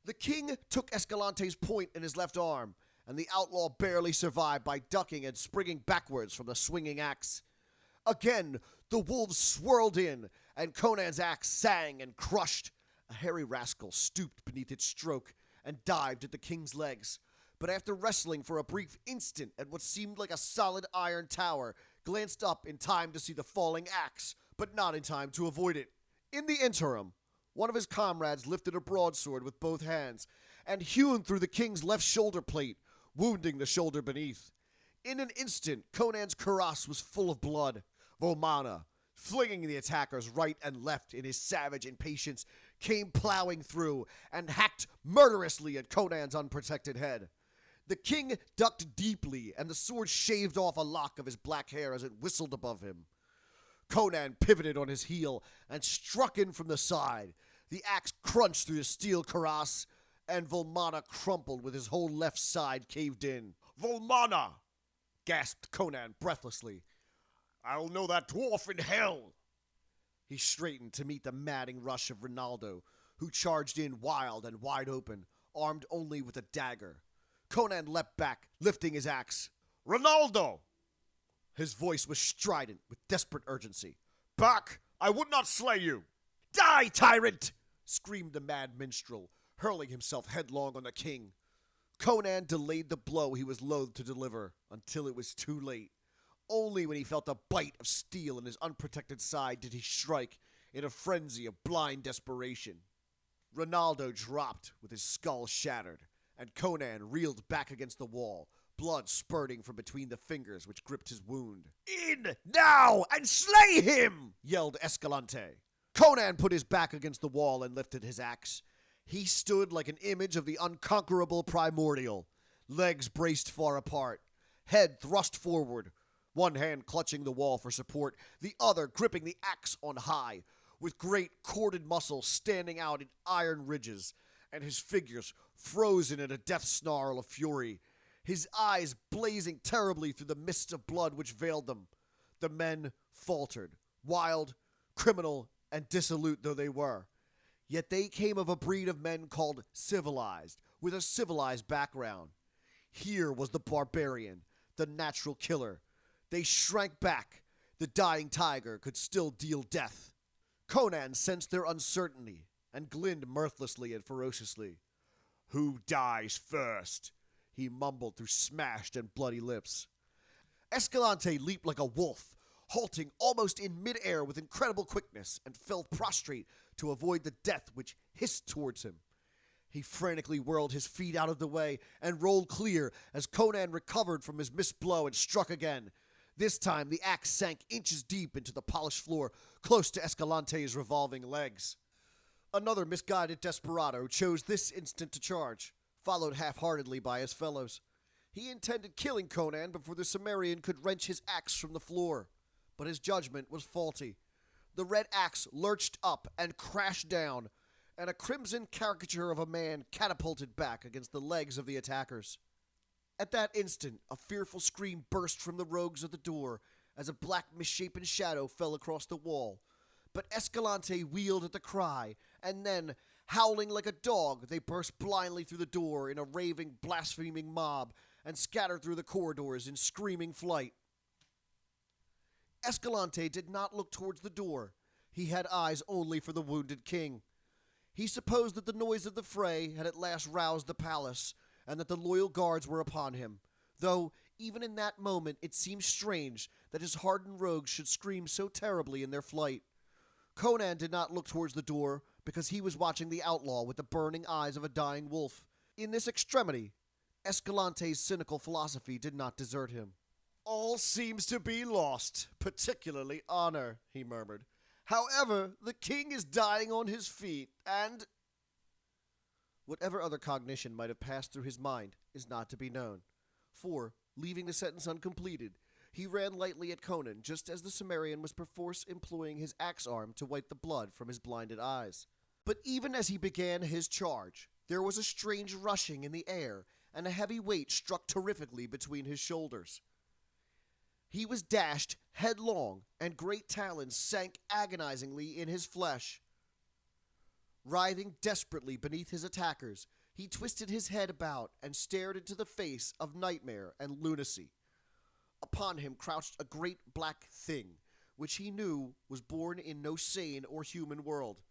The king took Escalante's point in his left arm, and the outlaw barely survived by ducking and springing backwards from the swinging axe. Again, the wolves swirled in, and Conan's axe sang and crushed. A hairy rascal stooped beneath its stroke and dived at the king's legs, but after wrestling for a brief instant at what seemed like a solid iron tower, glanced up in time to see the falling axe, but not in time to avoid it. In the interim, one of his comrades lifted a broadsword with both hands and hewn through the king's left shoulder plate, wounding the shoulder beneath. In an instant, Conan's cuirass was full of blood. Vomana, flinging the attackers right and left in his savage impatience, came plowing through and hacked murderously at Conan's unprotected head. The king ducked deeply, and the sword shaved off a lock of his black hair as it whistled above him. Conan pivoted on his heel and struck in from the side. The axe crunched through the steel cuirass, and Vomana crumpled with his whole left side caved in. "Volmana!" gasped Conan breathlessly. "I'll know that dwarf in hell!" He straightened to meet the madding rush of Ronaldo, who charged in wild and wide open, armed only with a dagger. Conan leapt back, lifting his axe. "Ronaldo!" His voice was strident with desperate urgency. "Back! I would not slay you!" "Die, tyrant!" screamed the mad minstrel, hurling himself headlong on the king. Conan delayed the blow he was loath to deliver until it was too late. Only when he felt a bite of steel in his unprotected side did he strike in a frenzy of blind desperation. Ronaldo dropped with his skull shattered, and Conan reeled back against the wall, blood spurting from between the fingers which gripped his wound. "In now and slay him!" yelled Escalante. Conan put his back against the wall and lifted his axe. He stood like an image of the unconquerable primordial, legs braced far apart, head thrust forward, one hand clutching the wall for support, the other gripping the axe on high, with great corded muscles standing out in iron ridges, and his figures frozen in a death snarl of fury, his eyes blazing terribly through the mist of blood which veiled them. The men faltered, wild, criminal, and dissolute though they were. Yet they came of a breed of men called civilized, with a civilized background. Here was the barbarian, the natural killer. They shrank back. The dying tiger could still deal death. Conan sensed their uncertainty and grinned mirthlessly and ferociously. Who dies first? He mumbled through smashed and bloody lips. Escalante leaped like a wolf, halting almost in midair with incredible quickness, and fell prostrate to avoid the death which hissed towards him. He frantically whirled his feet out of the way and rolled clear as Conan recovered from his missed blow and struck again. This time the axe sank inches deep into the polished floor, close to Escalante's revolving legs. Another misguided desperado chose this instant to charge, followed half-heartedly by his fellows. He intended killing Conan before the Cimmerian could wrench his axe from the floor, but his judgment was faulty. The red axe lurched up and crashed down, and a crimson caricature of a man catapulted back against the legs of the attackers. At that instant, a fearful scream burst from the rogues of the door as a black misshapen shadow fell across the wall. But Escalante wheeled at the cry, and then, howling like a dog, they burst blindly through the door in a raving, blaspheming mob and scattered through the corridors in screaming flight. Escalante did not look towards the door. He had eyes only for the wounded king. He supposed that the noise of the fray had at last roused the palace, and that the loyal guards were upon him, though even in that moment it seemed strange that his hardened rogues should scream so terribly in their flight. Conan did not look towards the door, because he was watching the outlaw with the burning eyes of a dying wolf. In this extremity, Escalante's cynical philosophy did not desert him. All seems to be lost, particularly honor, he murmured. However, the king is dying on his feet, and... Whatever other cognition might have passed through his mind is not to be known, for, leaving the sentence uncompleted, he ran lightly at Conan just as the Cimmerian was perforce employing his axe arm to wipe the blood from his blinded eyes. But even as he began his charge, there was a strange rushing in the air, and a heavy weight struck terrifically between his shoulders. He was dashed headlong, and great talons sank agonizingly in his flesh. Writhing desperately beneath his attackers, he twisted his head about and stared into the face of nightmare and lunacy. Upon him crouched a great black thing, which he knew was born in no sane or human world.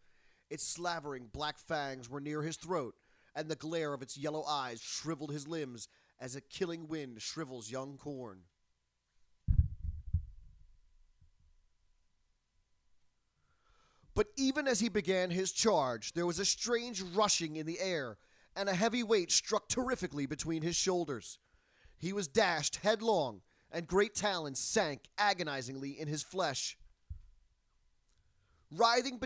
Its slavering black fangs were near his throat, and the glare of its yellow eyes shriveled his limbs as a killing wind shrivels young corn. But even as he began his charge, there was a strange rushing in the air, and a heavy weight struck terrifically between his shoulders. He was dashed headlong, and great talons sank agonizingly in his flesh. Writhing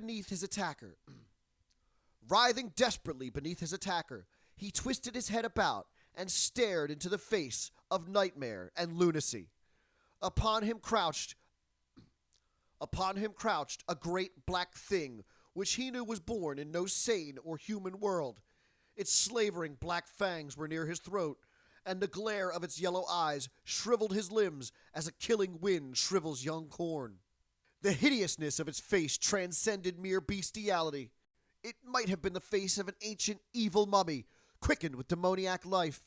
desperately beneath his attacker, he twisted his head about and stared into the face of nightmare and lunacy. Upon him crouched a great black thing, which he knew was born in no sane or human world. Its slavering black fangs were near his throat, and the glare of its yellow eyes shriveled his limbs as a killing wind shrivels young corn. The hideousness of its face transcended mere bestiality. It might have been the face of an ancient evil mummy, quickened with demoniac life.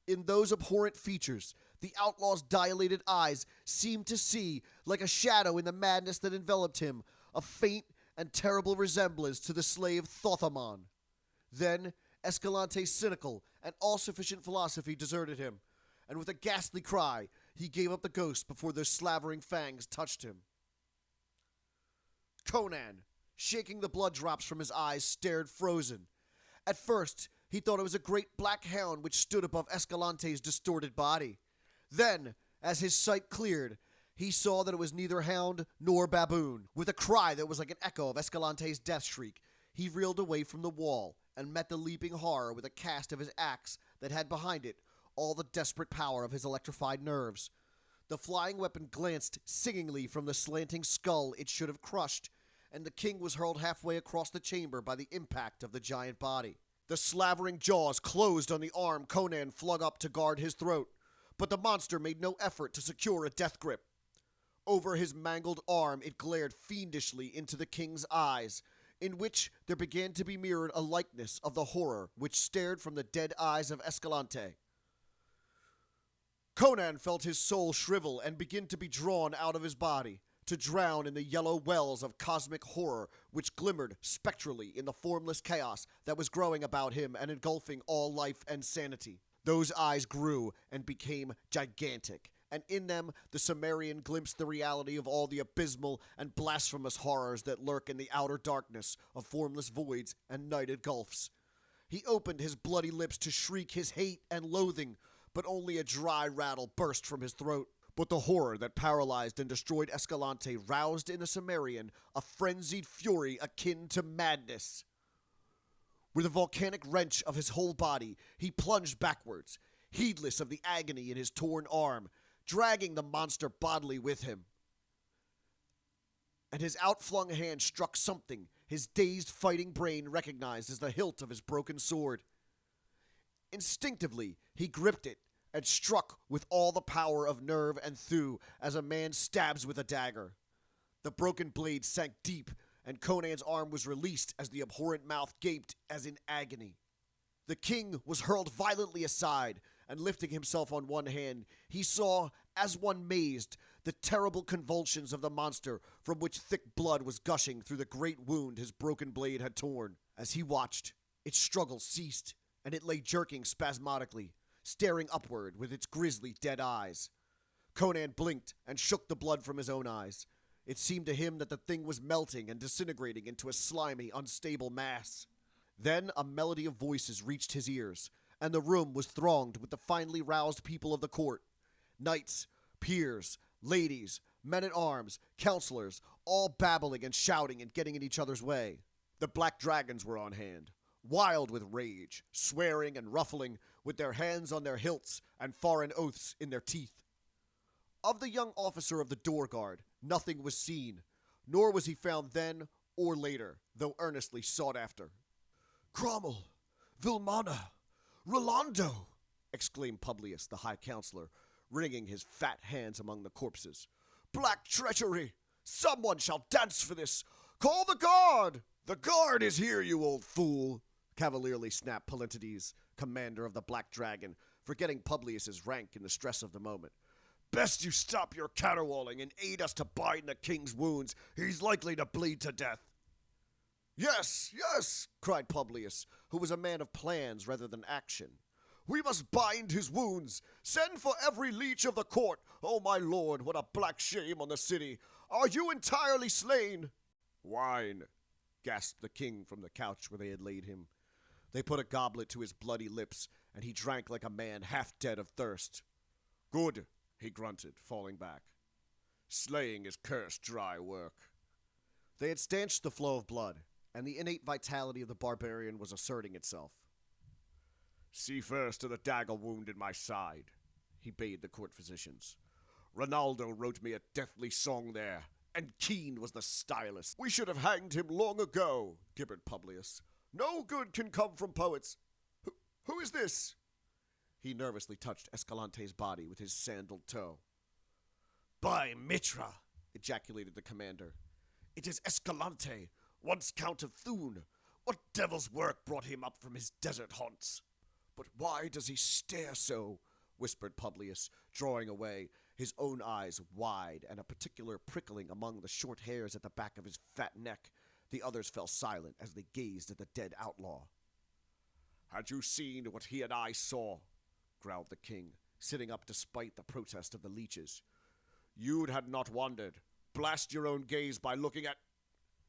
In those abhorrent features, the outlaw's dilated eyes seemed to see, like a shadow in the madness that enveloped him, a faint and terrible resemblance to the slave Thothamon. Then Escalante's cynical and all-sufficient philosophy deserted him, and with a ghastly cry, he gave up the ghost before those slavering fangs touched him. Conan, shaking the blood drops from his eyes, stared frozen. At first, he thought it was a great black hound which stood above Escalante's distorted body. Then, as his sight cleared, he saw that it was neither hound nor baboon. With a cry that was like an echo of Escalante's death shriek, he reeled away from the wall and met the leaping horror with a cast of his axe that had behind it all the desperate power of his electrified nerves. The flying weapon glanced singingly from the slanting skull it should have crushed, and the king was hurled halfway across the chamber by the impact of the giant body. The slavering jaws closed on the arm Conan flung up to guard his throat, but the monster made no effort to secure a death grip. Over his mangled arm it glared fiendishly into the king's eyes, in which there began to be mirrored a likeness of the horror which stared from the dead eyes of Escalante. Conan felt his soul shrivel and begin to be drawn out of his body, to drown in the yellow wells of cosmic horror which glimmered spectrally in the formless chaos that was growing about him and engulfing all life and sanity. Those eyes grew and became gigantic, and in them the Cimmerian glimpsed the reality of all the abysmal and blasphemous horrors that lurk in the outer darkness of formless voids and nighted gulfs. He opened his bloody lips to shriek his hate and loathing, but only a dry rattle burst from his throat. But the horror that paralyzed and destroyed Escalante roused in the Cimmerian a frenzied fury akin to madness. With a volcanic wrench of his whole body, he plunged backwards, heedless of the agony in his torn arm, dragging the monster bodily with him. And his outflung hand struck something his dazed fighting brain recognized as the hilt of his broken sword. Instinctively, he gripped it and struck with all the power of nerve and thew as a man stabs with a dagger. The broken blade sank deep, and Conan's arm was released as the abhorrent mouth gaped as in agony. The king was hurled violently aside, and lifting himself on one hand, he saw, as one mazed, the terrible convulsions of the monster from which thick blood was gushing through the great wound his broken blade had torn. As he watched, its struggle ceased, and it lay jerking spasmodically, staring upward with its grisly dead eyes. Conan blinked and shook the blood from his own eyes. It seemed to him that the thing was melting and disintegrating into a slimy, unstable mass. Then a melody of voices reached his ears, and the room was thronged with the finely roused people of the court. Knights, peers, ladies, men-at-arms, counselors, all babbling and shouting and getting in each other's way. The black dragons were on hand, wild with rage, swearing and ruffling, with their hands on their hilts and foreign oaths in their teeth. Of the young officer of the door guard, nothing was seen, nor was he found then or later, though earnestly sought after. "Cromwell, Vilmana, Rolando!" exclaimed Publius, the high counselor, wringing his fat hands among the corpses. "Black treachery! Someone shall dance for this! Call the guard!" "The guard is here, you old fool!" cavalierly snapped Polyntides, commander of the Black Dragon, forgetting Publius's rank in the stress of the moment. "Best you stop your caterwauling and aid us to bind the king's wounds. He's likely to bleed to death." "Yes, yes," cried Publius, who was a man of plans rather than action. "We must bind his wounds. Send for every leech of the court. Oh, my lord, what a black shame on the city. Are you entirely slain?" "Wine," gasped the king from the couch where they had laid him. They put a goblet to his bloody lips, and he drank like a man half dead of thirst. "Good," he grunted, falling back. "Slaying is cursed dry work." They had stanched the flow of blood, and the innate vitality of the barbarian was asserting itself. "See first to the dagger wound in my side," he bade the court physicians. "Ronaldo wrote me a deathly song there, and keen was the stylus. We should have hanged him long ago," gibbered Publius. "No good can come from poets. Who is this?" He nervously touched Escalante's body with his sandaled toe. "By Mitra!" ejaculated the commander. "It is Escalante, once Count of Thun. What devil's work brought him up from his desert haunts?" "But why does he stare so?" whispered Publius, drawing away, his own eyes wide and a particular prickling among the short hairs at the back of his fat neck. The others fell silent as they gazed at the dead outlaw. "Had you seen what he and I saw?" growled the king, sitting up despite the protest of the leeches. "You'd had not wondered. Blast your own gaze by looking at—"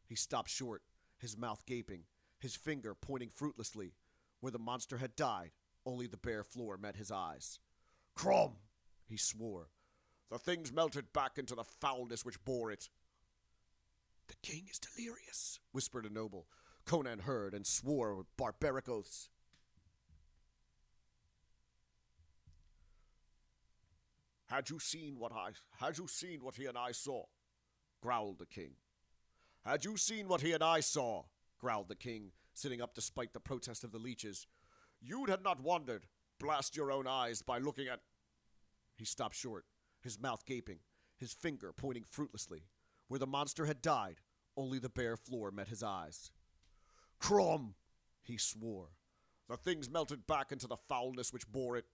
He stopped short, his mouth gaping, his finger pointing fruitlessly. Where the monster had died, only the bare floor met his eyes. "Crom!" he swore. "The thing's melted back into the foulness which bore it." "The king is delirious," whispered a noble. Conan heard and swore with barbaric oaths. Had you seen what he and I saw?" growled the king. "Had you seen what he and I saw?" growled the king, sitting up despite the protest of the leeches. "You'd had not wondered. Blast your own eyes by looking at—" He stopped short, his mouth gaping, his finger pointing fruitlessly. Where the monster had died, only the bare floor met his eyes. Crom, he swore. The thing's melted back into the foulness which bore it.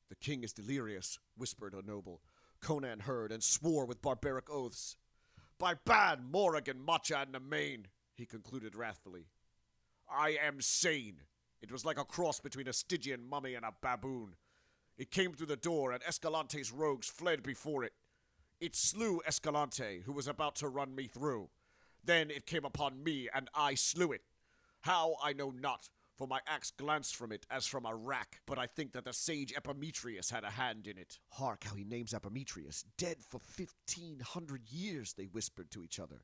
The king is delirious, whispered a noble. Conan heard and swore with barbaric oaths. By Ban, Morrigan, Macha, and the Main, he concluded wrathfully. I am sane. It was like a cross between a Stygian mummy and a baboon. It came through the door, and Escalante's rogues fled before it. It slew Escalante, who was about to run me through. Then it came upon me, and I slew it. How, I know not, for my axe glanced from it as from a rack, but I think that the sage Epimetheus had a hand in it. Hark how he names Epimetheus, dead for 1,500 years, they whispered to each other.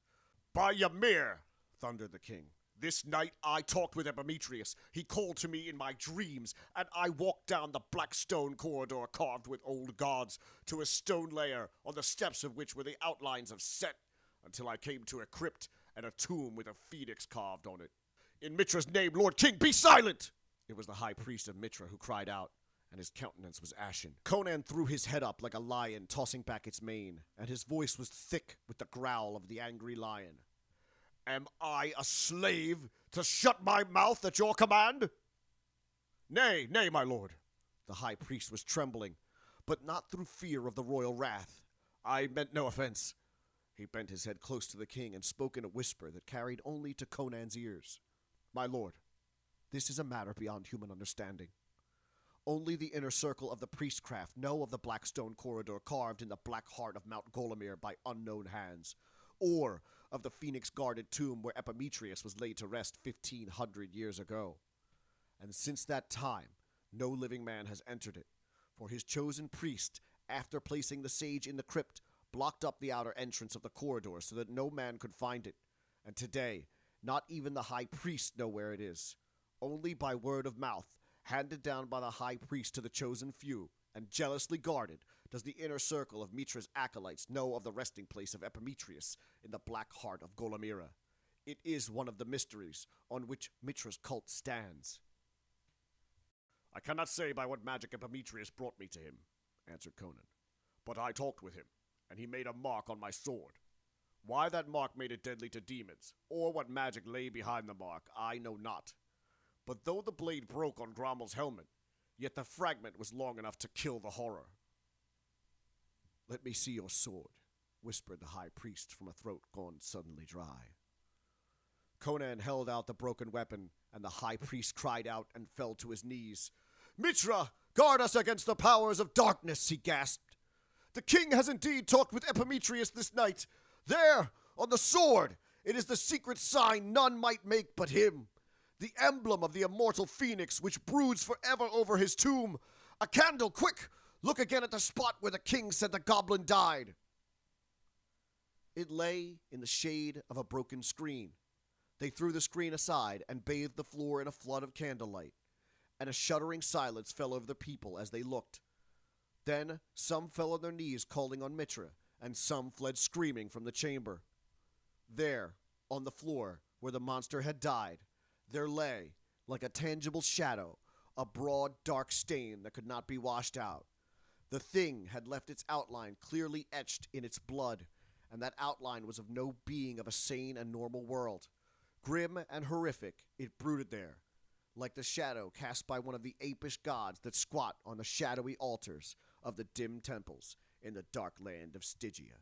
By Ymir, thundered the king. This night I talked with Epimetheus. He called to me in my dreams, and I walked down the black stone corridor carved with old gods to a stone layer, on the steps of which were the outlines of Set, until I came to a crypt and a tomb with a phoenix carved on it. In Mitra's name, Lord King, be silent! It was the high priest of Mitra who cried out, and his countenance was ashen. Conan threw his head up like a lion tossing back its mane, and his voice was thick with the growl of the angry lion. Am I a slave to shut my mouth at your command? Nay, nay, my lord. The high priest was trembling, but not through fear of the royal wrath. I meant no offense. He bent his head close to the king and spoke in a whisper that carried only to Conan's ears. My lord, this is a matter beyond human understanding. Only the inner circle of the priestcraft know of the black stone corridor carved in the black heart of Mount Golomir by unknown hands, or of the phoenix-guarded tomb where Epimetheus was laid to rest 1,500 years ago. And since that time, no living man has entered it, for his chosen priest, after placing the sage in the crypt, blocked up the outer entrance of the corridor so that no man could find it. And today, not even the high priest know where it is. Only by word of mouth, handed down by the high priest to the chosen few, and jealously guarded, does the inner circle of Mitra's acolytes know of the resting place of Epimetheus in the black heart of Golomira. It is one of the mysteries on which Mitra's cult stands. I cannot say by what magic Epimetheus brought me to him, answered Conan. But I talked with him, and he made a mark on my sword. Why that mark made it deadly to demons, or what magic lay behind the mark, I know not. But though the blade broke on Grommel's helmet, yet the fragment was long enough to kill the horror. Let me see your sword, whispered the high priest from a throat gone suddenly dry. Conan held out the broken weapon, and the high priest cried out and fell to his knees. Mitra, guard us against the powers of darkness, he gasped. The king has indeed talked with Epimetheus this night. There, on the sword, it is the secret sign none might make but him. The emblem of the immortal phoenix which broods forever over his tomb. A candle, quick! Look again at the spot where the king said the goblin died. It lay in the shade of a broken screen. They threw the screen aside and bathed the floor in a flood of candlelight, and a shuddering silence fell over the people as they looked. Then some fell on their knees calling on Mitra, and some fled screaming from the chamber. There, on the floor, where the monster had died, there lay, like a tangible shadow, a broad, dark stain that could not be washed out. The thing had left its outline clearly etched in its blood, and that outline was of no being of a sane and normal world. Grim and horrific, it brooded there, like the shadow cast by one of the apish gods that squat on the shadowy altars of the dim temples in the dark land of Stygia.